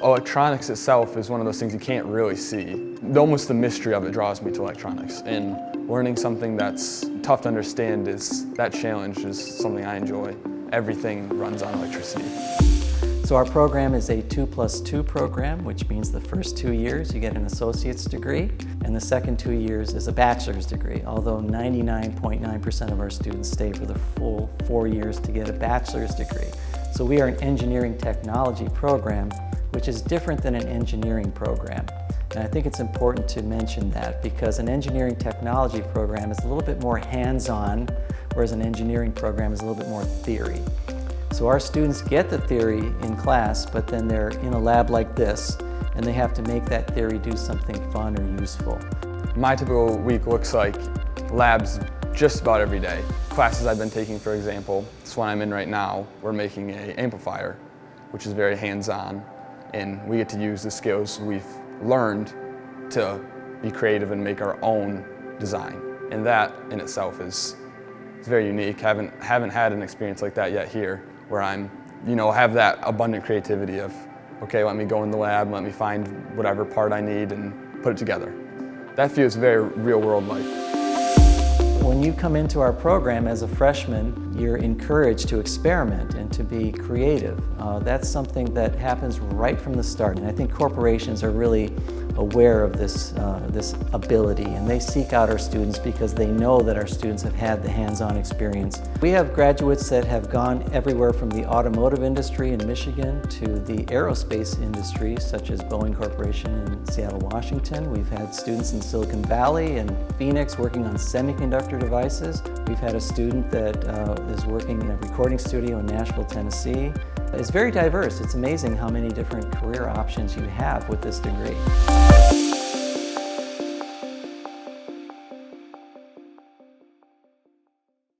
Electronics itself is one of those things you can't really see. Almost the mystery of it draws me to electronics, and learning something that's tough to understand that challenge is something I enjoy. Everything runs on electricity. So our program is a 2+2 program, which means the first 2 years you get an associate's degree, and the second 2 years is a bachelor's degree, although 99.9% of our students stay for the full 4 years to get a bachelor's degree. So we are an engineering technology program, which is different than an engineering program. And I think it's important to mention that because an engineering technology program is a little bit more hands-on, whereas an engineering program is a little bit more theory. So our students get the theory in class, but then they're in a lab like this, and they have to make that theory do something fun or useful. My typical week looks like labs just about every day. Classes I've been taking, for example, this one I'm in right now, we're making an amplifier, which is very hands-on, and we get to use the skills we've learned to be creative and make our own design. And that in itself is very unique. Haven't had an experience like that yet here, where I'm, have that abundant creativity of, okay, let me go in the lab, let me find whatever part I need and put it together. That feels very real world like. When you come into our program as a freshman, you're encouraged to experiment and to be creative. That's something that happens right from the start, and I think corporations are really aware of this ability, and they seek out our students because they know that our students have had the hands-on experience. We have graduates that have gone everywhere from the automotive industry in Michigan to the aerospace industry, such as Boeing Corporation in Seattle, Washington. We've had students in Silicon Valley and Phoenix working on semiconductor devices. We've had a student that is working in a recording studio in Nashville, Tennessee. It's very diverse. It's amazing how many different career options you have with this degree.